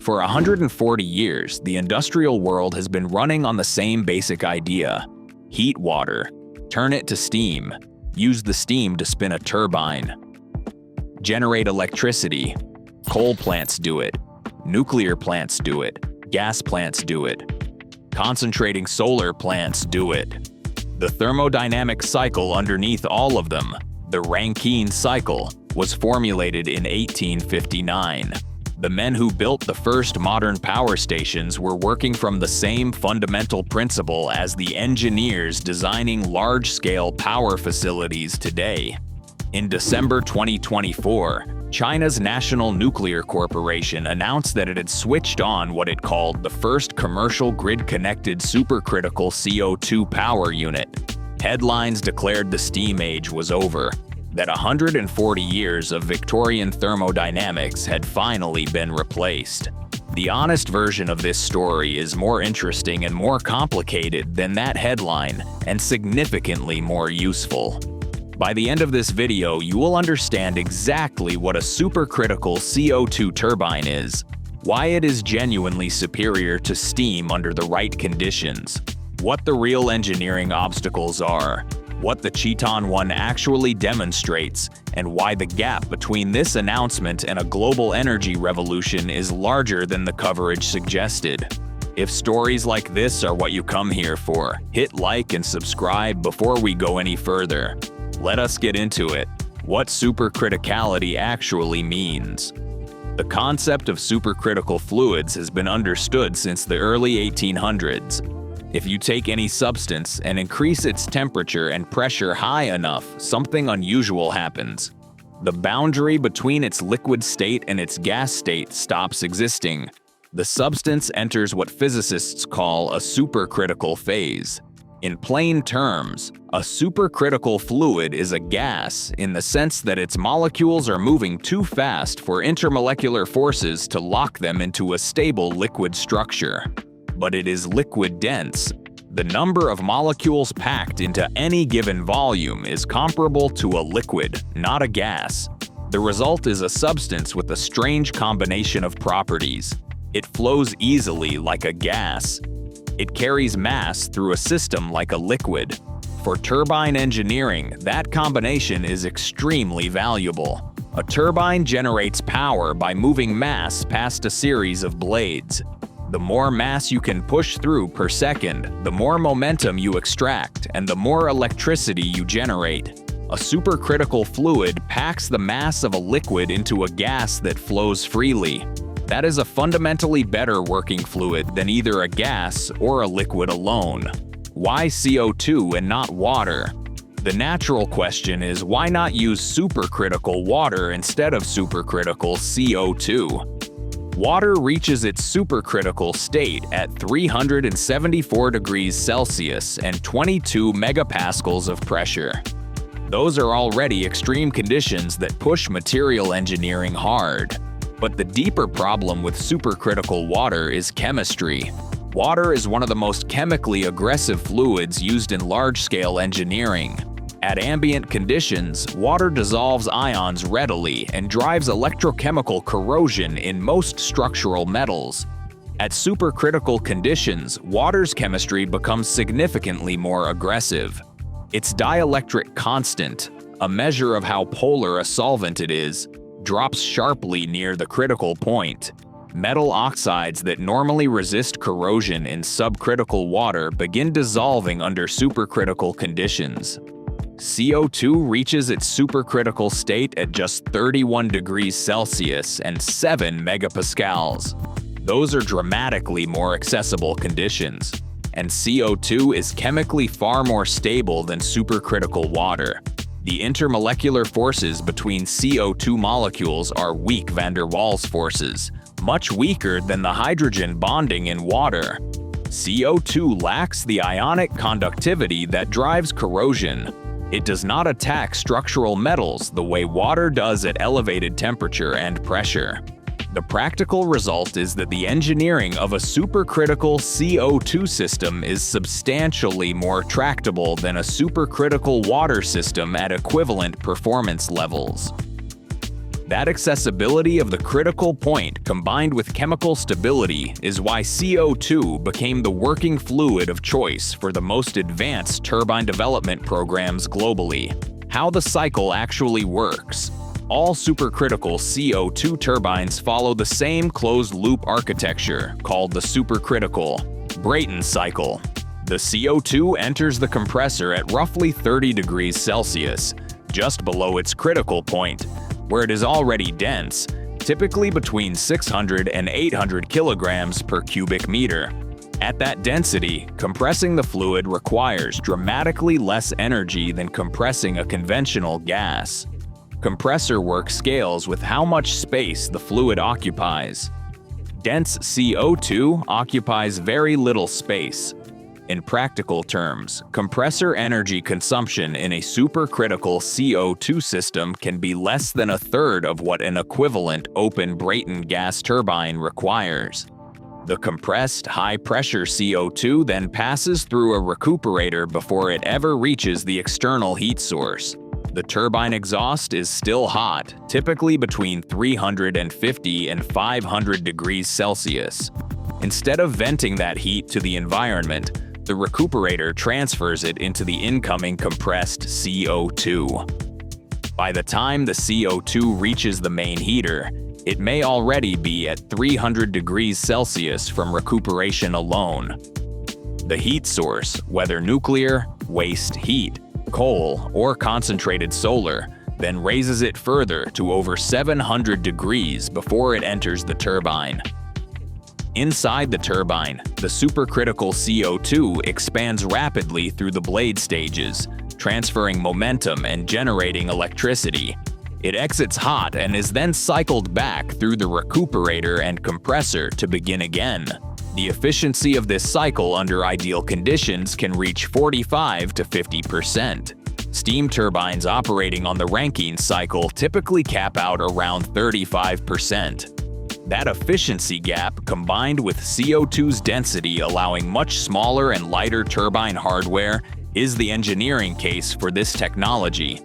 For 140 years, the industrial world has been running on the same basic idea. Heat water, turn it to steam, use the steam to spin a turbine. Generate electricity. Coal plants do it. Nuclear plants do it. Gas plants do it. Concentrating solar plants do it. The thermodynamic cycle underneath all of them, the Rankine cycle, was formulated in 1859. The men who built the first modern power stations were working from the same fundamental principle as the engineers designing large-scale power facilities today. In December 2024, China's National Nuclear Corporation announced that it had switched on what it called the first commercial grid-connected supercritical CO2 power unit. Headlines declared the steam age was over, that 140 years of Victorian thermodynamics had finally been replaced. The honest version of this story is more interesting and more complicated than that headline, and significantly more useful. By the end of this video, you will understand exactly what a supercritical CO2 turbine is, why it is genuinely superior to steam under the right conditions, what the real engineering obstacles are, what the Chiton 1 actually demonstrates, and why the gap between this announcement and a global energy revolution is larger than the coverage suggested. If stories like this are what you come here for, hit like and subscribe before we go any further. Let us get into it. What supercriticality actually means. The concept of supercritical fluids has been understood since the early 1800s. If you take any substance and increase its temperature and pressure high enough, something unusual happens. The boundary between its liquid state and its gas state stops existing. The substance enters what physicists call a supercritical phase. In plain terms, a supercritical fluid is a gas in the sense that its molecules are moving too fast for intermolecular forces to lock them into a stable liquid structure. But it is liquid dense. The number of molecules packed into any given volume is comparable to a liquid, not a gas. The result is a substance with a strange combination of properties. It flows easily like a gas. It carries mass through a system like a liquid. For turbine engineering, that combination is extremely valuable. A turbine generates power by moving mass past a series of blades. The more mass you can push through per second, the more momentum you extract and the more electricity you generate. A supercritical fluid packs the mass of a liquid into a gas that flows freely. That is a fundamentally better working fluid than either a gas or a liquid alone. Why CO2 and not water? The natural question is, why not use supercritical water instead of supercritical CO2? Water reaches its supercritical state at 374 degrees Celsius and 22 megapascals of pressure. Those are already extreme conditions that push material engineering hard. But the deeper problem with supercritical water is chemistry. Water is one of the most chemically aggressive fluids used in large-scale engineering. At ambient conditions, water dissolves ions readily and drives electrochemical corrosion in most structural metals. At supercritical conditions, water's chemistry becomes significantly more aggressive. Its dielectric constant, a measure of how polar a solvent it is, drops sharply near the critical point. Metal oxides that normally resist corrosion in subcritical water begin dissolving under supercritical conditions. CO2 reaches its supercritical state at just 31 degrees Celsius and 7 megapascals. Those are dramatically more accessible conditions, and CO2 is chemically far more stable than supercritical water. The intermolecular forces between CO2 molecules are weak van der Waals forces, much weaker than the hydrogen bonding in water. CO2 lacks the ionic conductivity that drives corrosion. It does not attack structural metals the way water does at elevated temperature and pressure. The practical result is that the engineering of a supercritical CO2 system is substantially more tractable than a supercritical water system at equivalent performance levels. That accessibility of the critical point combined with chemical stability is why CO2 became the working fluid of choice for the most advanced turbine development programs globally. How the cycle actually works. All supercritical CO2 turbines follow the same closed-loop architecture called the supercritical Brayton cycle. The CO2 enters the compressor at roughly 30 degrees Celsius, just below its critical point, where it is already dense, typically between 600 and 800 kilograms per cubic meter. At that density, compressing the fluid requires dramatically less energy than compressing a conventional gas. Compressor work scales with how much space the fluid occupies. Dense CO2 occupies very little space. In practical terms, compressor energy consumption in a supercritical CO2 system can be less than a third of what an equivalent open Brayton gas turbine requires. The compressed, high-pressure CO2 then passes through a recuperator before it ever reaches the external heat source. The turbine exhaust is still hot, typically between 350 and 500 degrees Celsius. Instead of venting that heat to the environment, the recuperator transfers it into the incoming compressed CO2. By the time the CO2 reaches the main heater, it may already be at 300 degrees Celsius from recuperation alone. The heat source, whether nuclear, waste heat, coal, or concentrated solar, then raises it further to over 700 degrees before it enters the turbine. Inside the turbine, the supercritical CO2 expands rapidly through the blade stages, transferring momentum and generating electricity. It exits hot and is then cycled back through the recuperator and compressor to begin again. The efficiency of this cycle under ideal conditions can reach 45 to 50%. Steam turbines operating on the Rankine cycle typically cap out around 35%. That efficiency gap, combined with CO2's density allowing much smaller and lighter turbine hardware, is the engineering case for this technology.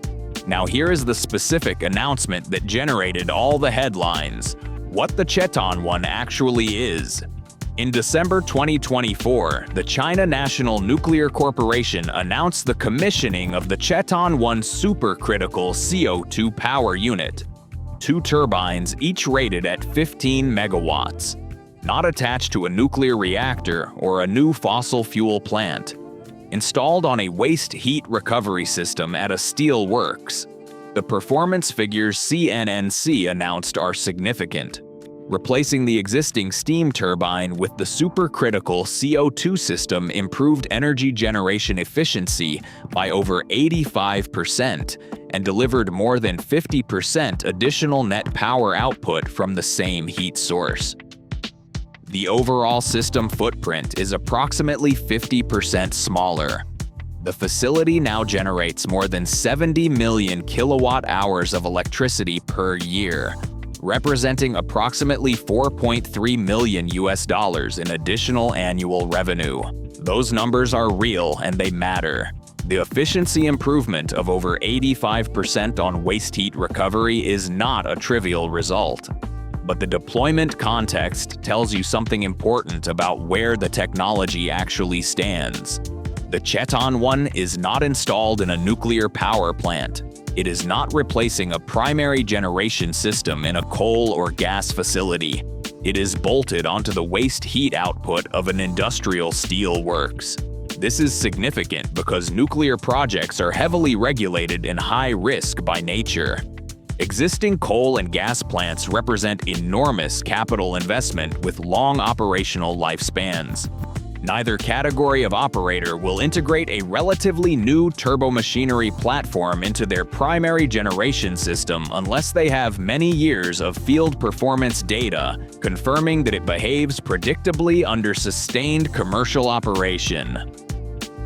Now here is the specific announcement that generated all the headlines: what the Chetan 1 actually is. In December 2024, the China National Nuclear Corporation announced the commissioning of the Chetan 1 supercritical CO2 power unit. 2 turbines, each rated at 15 megawatts, not attached to a nuclear reactor or a new fossil fuel plant. Installed on a waste heat recovery system at a steel works. The performance figures CNNC announced are significant. Replacing the existing steam turbine with the supercritical CO2 system improved energy generation efficiency by over 85% and delivered more than 50% additional net power output from the same heat source. The overall system footprint is approximately 50% smaller. The facility now generates more than 70 million kilowatt-hours of electricity per year, representing approximately $4.3 million in additional annual revenue. Those numbers are real and they matter. The efficiency improvement of over 85% on waste heat recovery is not a trivial result. But the deployment context tells you something important about where the technology actually stands. The Chetan 1 is not installed in a nuclear power plant. It is not replacing a primary generation system in a coal or gas facility. It is bolted onto the waste heat output of an industrial steel works. This is significant because nuclear projects are heavily regulated and high risk by nature. Existing coal and gas plants represent enormous capital investment with long operational lifespans. Neither category of operator will integrate a relatively new turbomachinery platform into their primary generation system unless they have many years of field performance data confirming that it behaves predictably under sustained commercial operation.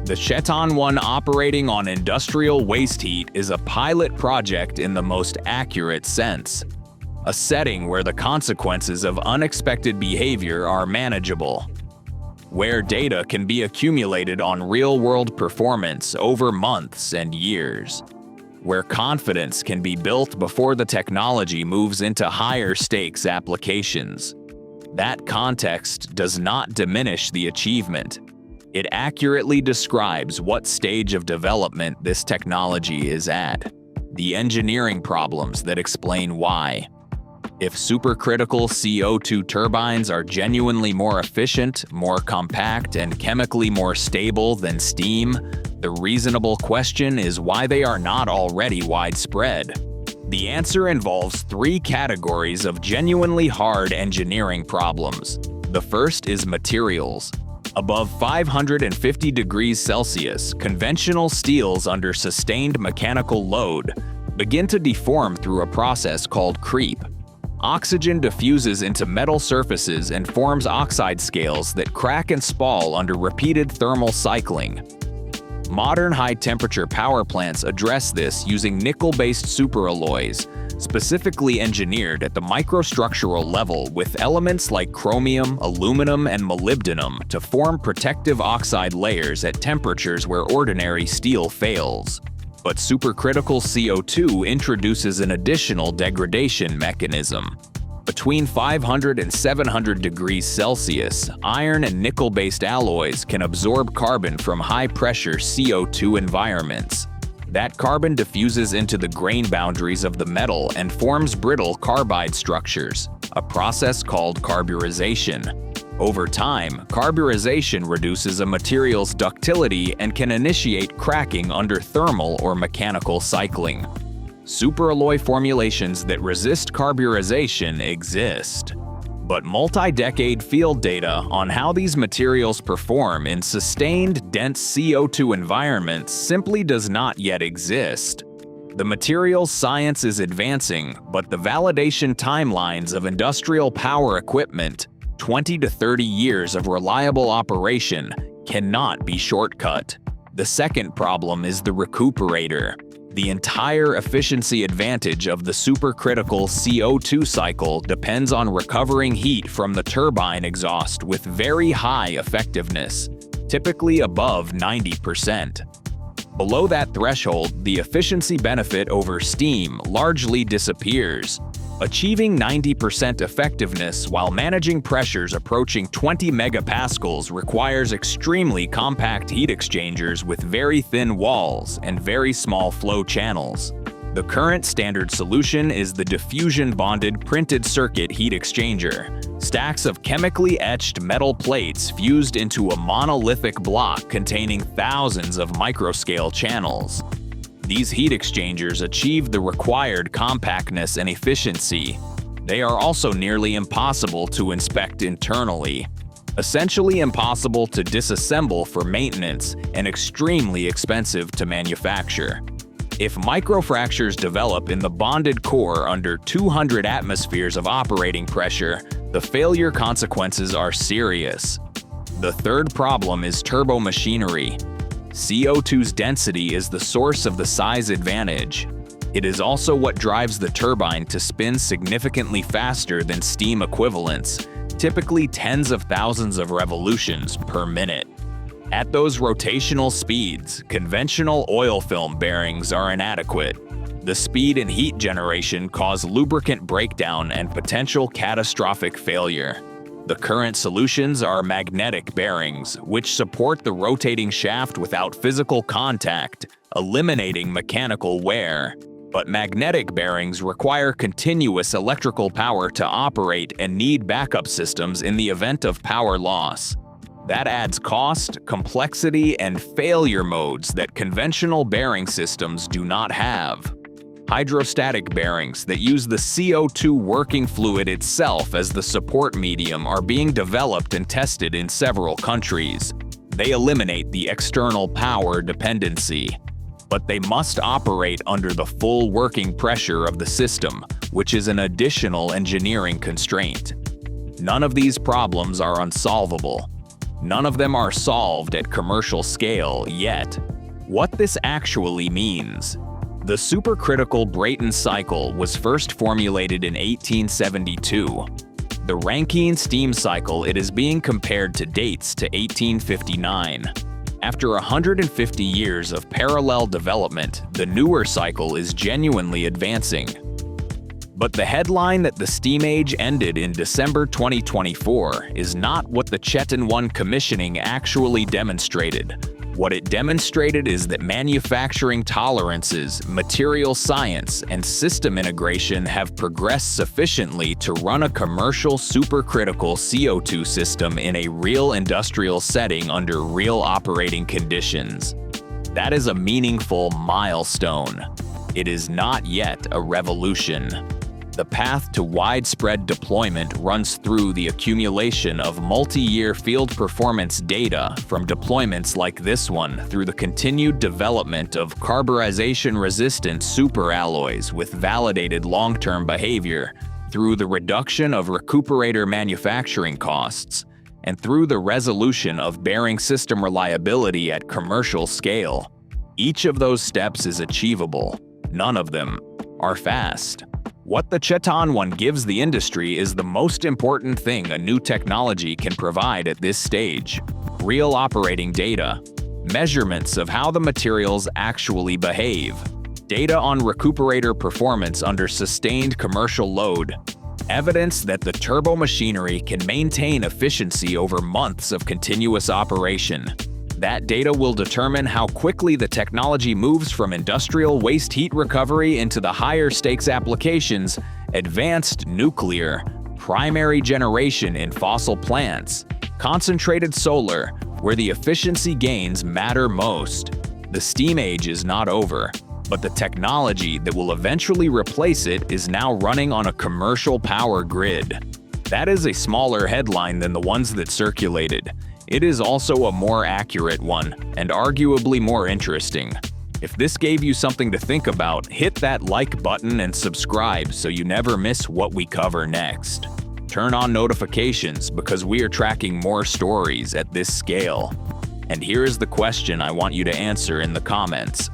The Chetan 1 operating on industrial waste heat is a pilot project in the most accurate sense. A setting where the consequences of unexpected behavior are manageable. Where data can be accumulated on real-world performance over months and years. where confidence can be built before the technology moves into higher stakes applications. That context does not diminish the achievement. It accurately describes what stage of development this technology is at, the engineering problems that explain why. If supercritical CO2 turbines are genuinely more efficient, more compact, and chemically more stable than steam, the reasonable question is why they are not already widespread. The answer involves three categories of genuinely hard engineering problems. The first is materials. Above 550 degrees Celsius, conventional steels under sustained mechanical load begin to deform through a process called creep. Oxygen diffuses into metal surfaces and forms oxide scales that crack and spall under repeated thermal cycling. Modern high-temperature power plants address this using nickel-based superalloys, specifically engineered at the microstructural level with elements like chromium, aluminum, and molybdenum to form protective oxide layers at temperatures where ordinary steel fails. But supercritical CO2 introduces an additional degradation mechanism. Between 500 and 700 degrees Celsius, iron and nickel-based alloys can absorb carbon from high-pressure CO2 environments. That carbon diffuses into the grain boundaries of the metal and forms brittle carbide structures, a process called carburization. Over time, carburization reduces a material's ductility and can initiate cracking under thermal or mechanical cycling. Superalloy formulations that resist carburization exist. But multi-decade field data on how these materials perform in sustained, dense CO2 environments simply does not yet exist. The materials science is advancing, but the validation timelines of industrial power equipment, 20 to 30 years of reliable operation, cannot be shortcut. The second problem is the recuperator. The entire efficiency advantage of the supercritical CO2 cycle depends on recovering heat from the turbine exhaust with very high effectiveness, typically above 90%. Below that threshold, the efficiency benefit over steam largely disappears. Achieving 90% effectiveness while managing pressures approaching 20 megapascals requires extremely compact heat exchangers with very thin walls and very small flow channels. The current standard solution is the diffusion-bonded printed circuit heat exchanger, stacks of chemically etched metal plates fused into a monolithic block containing thousands of microscale channels. These heat exchangers achieve the required compactness and efficiency. They are also nearly impossible to inspect internally, essentially impossible to disassemble for maintenance, and extremely expensive to manufacture. If microfractures develop in the bonded core under 200 atmospheres of operating pressure, the failure consequences are serious. The third problem is turbomachinery. CO2's density is the source of the size advantage. It is also what drives the turbine to spin significantly faster than steam equivalents, typically tens of thousands of revolutions per minute. At those rotational speeds, conventional oil film bearings are inadequate. The speed and heat generation cause lubricant breakdown and potential catastrophic failure. The current solutions are magnetic bearings, which support the rotating shaft without physical contact, eliminating mechanical wear. But magnetic bearings require continuous electrical power to operate and need backup systems in the event of power loss. That adds cost, complexity, and failure modes that conventional bearing systems do not have. Hydrostatic bearings that use the CO2 working fluid itself as the support medium are being developed and tested in several countries. They eliminate the external power dependency. But they must operate under the full working pressure of the system, which is an additional engineering constraint. None of these problems are unsolvable. None of them are solved at commercial scale yet. What this actually means. The supercritical Brayton cycle was first formulated in 1872. The Rankine steam cycle it is being compared to dates to 1859. After 150 years of parallel development, the newer cycle is genuinely advancing. But the headline that the steam age ended in December 2024 is not what the Chetan 1 commissioning actually demonstrated. What it demonstrated is that manufacturing tolerances, material science, and system integration have progressed sufficiently to run a commercial supercritical CO2 system in a real industrial setting under real operating conditions. That is a meaningful milestone. It is not yet a revolution. The path to widespread deployment runs through the accumulation of multi-year field performance data from deployments like this one through the continued development of carburization-resistant superalloys with validated long-term behavior, through the reduction of recuperator manufacturing costs, and through the resolution of bearing system reliability at commercial scale. Each of those steps is achievable. None of them are fast. What the Chetan 1 gives the industry is the most important thing a new technology can provide at this stage: real operating data, measurements of how the materials actually behave, data on recuperator performance under sustained commercial load, evidence that the turbo machinery can maintain efficiency over months of continuous operation. That data will determine how quickly the technology moves from industrial waste heat recovery into the higher stakes applications, advanced nuclear, primary generation in fossil plants, concentrated solar, where the efficiency gains matter most. The steam age is not over, but the technology that will eventually replace it is now running on a commercial power grid. That is a smaller headline than the ones that circulated. It is also a more accurate one, and arguably more interesting. If this gave you something to think about, hit that like button and subscribe so you never miss what we cover next. Turn on notifications because we are tracking more stories at this scale. And here is the question I want you to answer in the comments.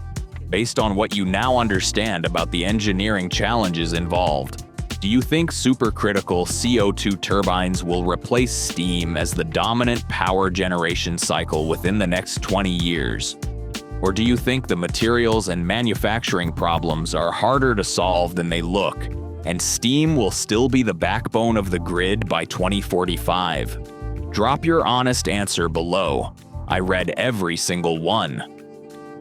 Based on what you now understand about the engineering challenges involved, do you think supercritical CO2 turbines will replace steam as the dominant power generation cycle within the next 20 years? Or do you think the materials and manufacturing problems are harder to solve than they look, and steam will still be the backbone of the grid by 2045? Drop your honest answer below. I read every single one.